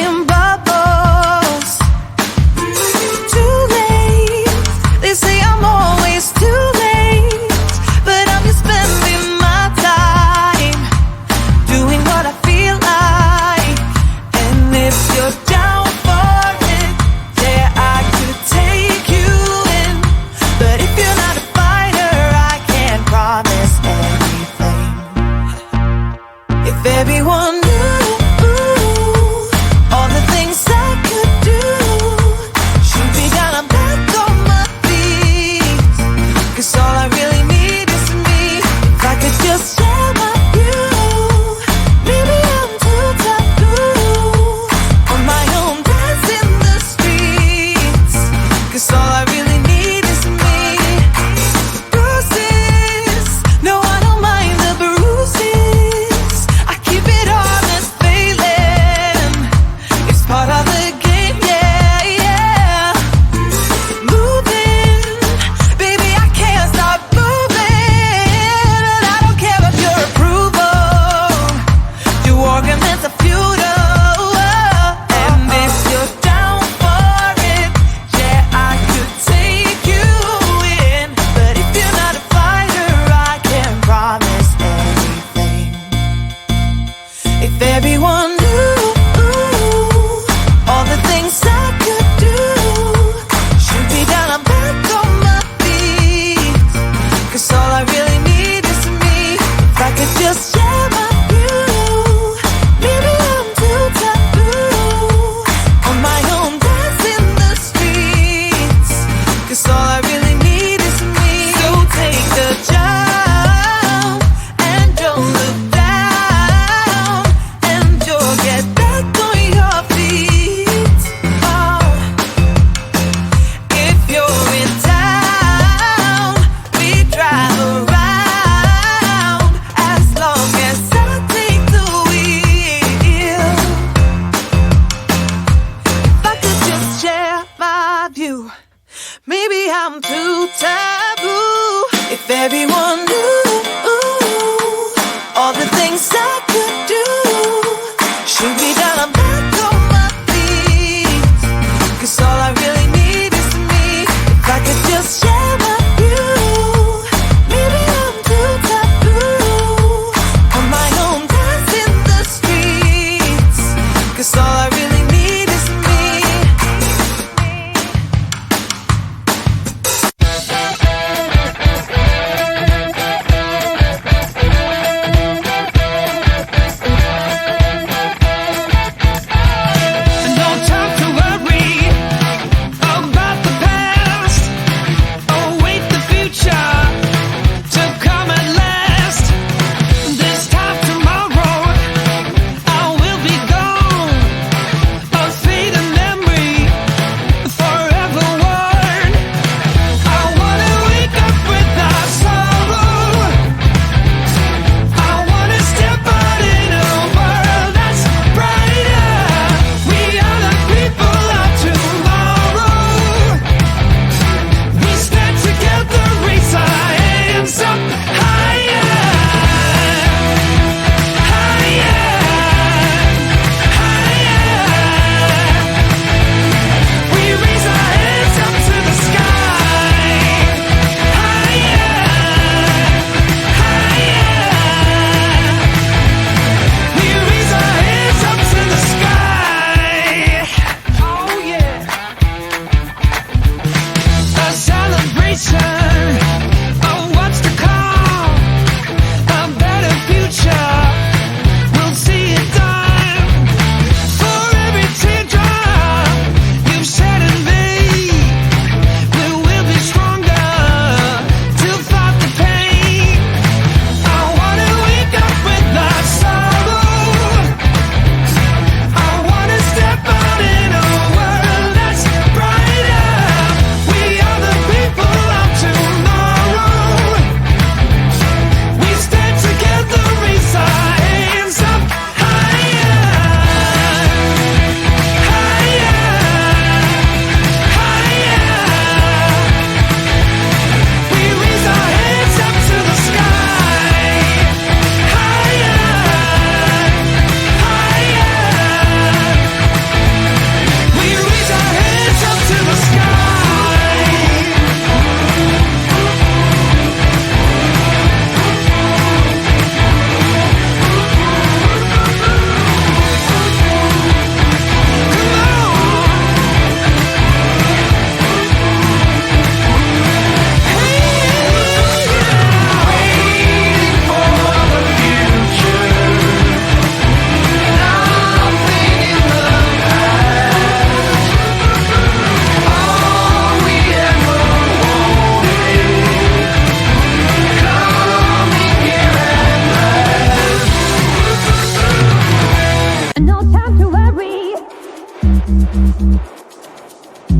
flying bubbles. Too late, they say I'm always too late, but I'm just spending my time doing what I feel like. And if you're down for it, yeah, I could take you in. But if you're not a fighter, I can't promise anything. If everyone knew all the things I could do, shoot me down, I'm back on my feet. 'Cause all I really need is me. If I could just share my view, maybe I'm too taboo on my own, dance in the streets. 'Cause all I really need is me. Bruises, no, I don't mind the bruises. I keep it honest, failing. It's part of the game, yeah, yeah. Moving, baby, I can't stop moving. And I don't care about your approval. Your arguments are futile. And if you're down for it, yeah, I could take you in. But if you're not a fighter, I can't promise anything. If everyone knew all the things I could do, shoot me down, I'm back on my feet. 'Cause all I really need is me. If I could just share my view, maybe I'm too taboo on my own, dance in the streets. 'Cause all I really need is me. So take the jump and don't look down, and you'll get back on your feet. Oh, if you're in town, we drive around as long as I take the wheel. If I could just share my view, maybe I'm too taboo. If everyone knew all the things I could do, shoot me down, I'm back on my feet. 'Cause all I really need is me. If I could just share my view, maybe I'm too taboo on my own, dance in the streets. 'Cause all I really need is me.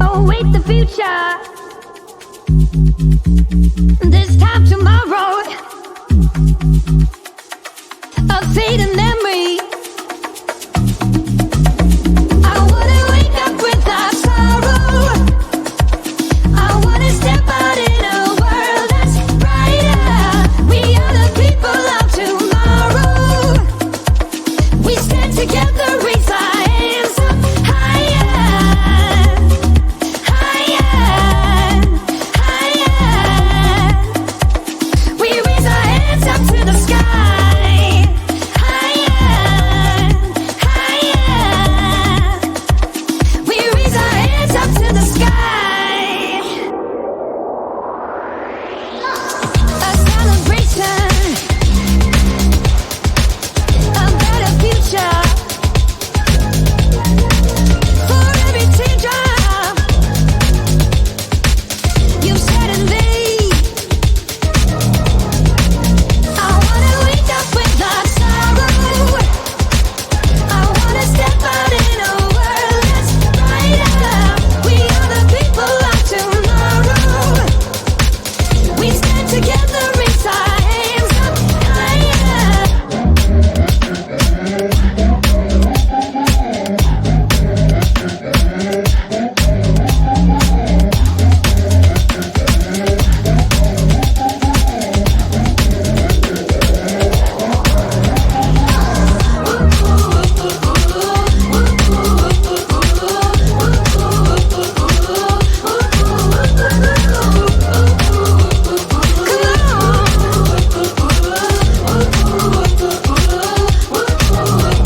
Await the future. This time tomorrow, a fading memory. I wanna wake up without sorrow. I wanna step out in a world that's brighter. We are the people of tomorrow. We stand together, raise our hands up higher, higher, higher. We raise our hands up to the sky, higher, higher. We raise our hands up to the sky. A celebration, a better future. For every teardrop you shed in me, I wanna wake up without sorrow. I wanna step out in a world that's brighter. We are the people of tomorrow. We stand together, raise our hands up higher.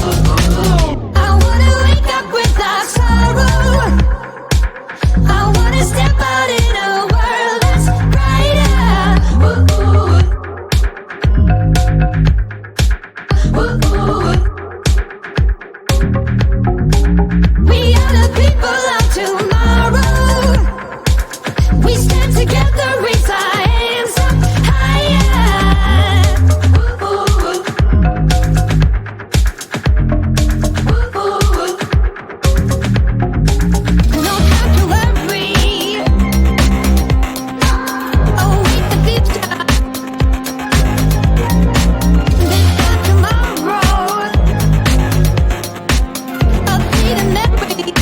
I wanna wake up without sorrow. I wanna step out in a world that's brighter. We are the people of tomorrow. We stand together, raise our hands up higher. No time to worry. Await the future. This time tomorrow, a fading memory.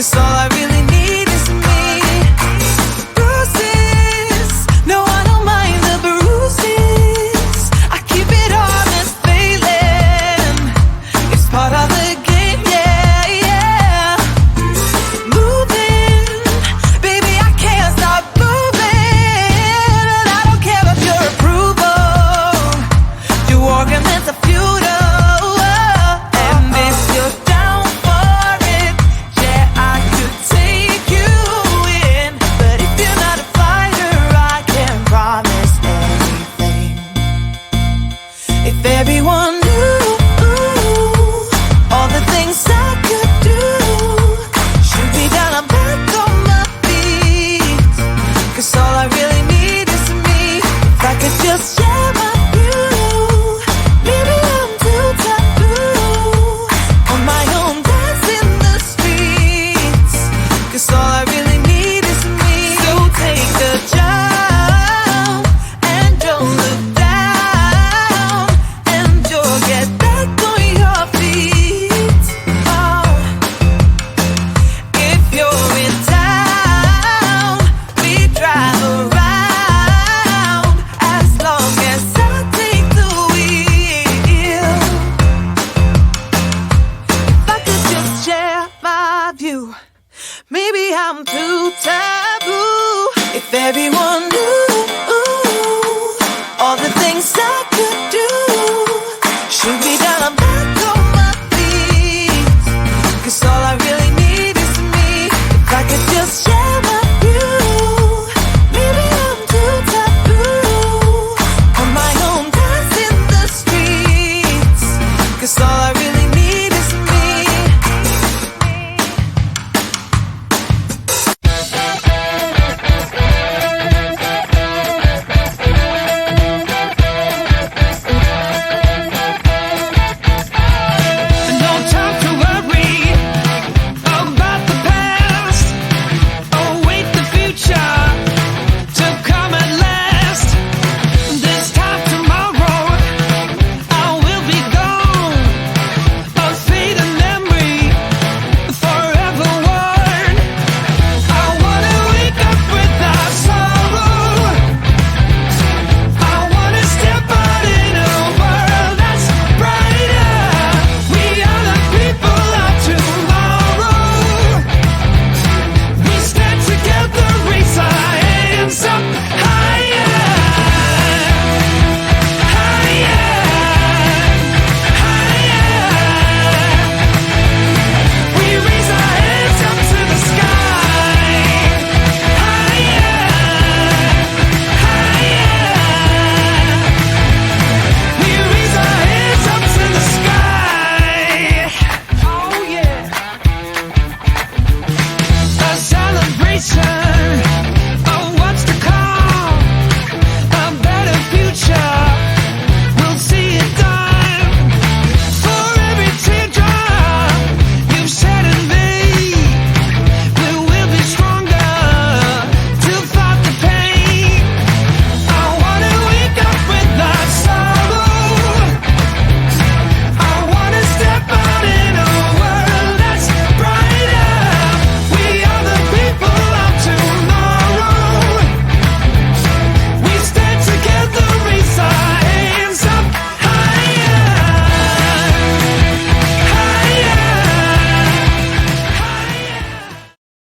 'cause all I really need is me. Bruises, no, I don't mind the bruises. I keep it honest, failing. It's part of the game, yeah, yeah. Moving, baby, I can't stop moving. And I don't care about your approval. Your arguments are futile. And if you're down for it, yeah, I could take you in. But if you're not a fighter, I can't promise anything. If everyone knew all the things I could do, shoot me down, I'm back on my feet. 'Cause all I really need is me. If I could just share my view, maybe I'm too taboo. On my own, dance in the streets. 'Cause all I really need is me. So take the jump and don't look down, and you'll get back on your feet. Oh. If you're in town, we drive around, as long as I take the wheel. If I could just share my view, maybe I'm too taboo. If everyone knew all the things I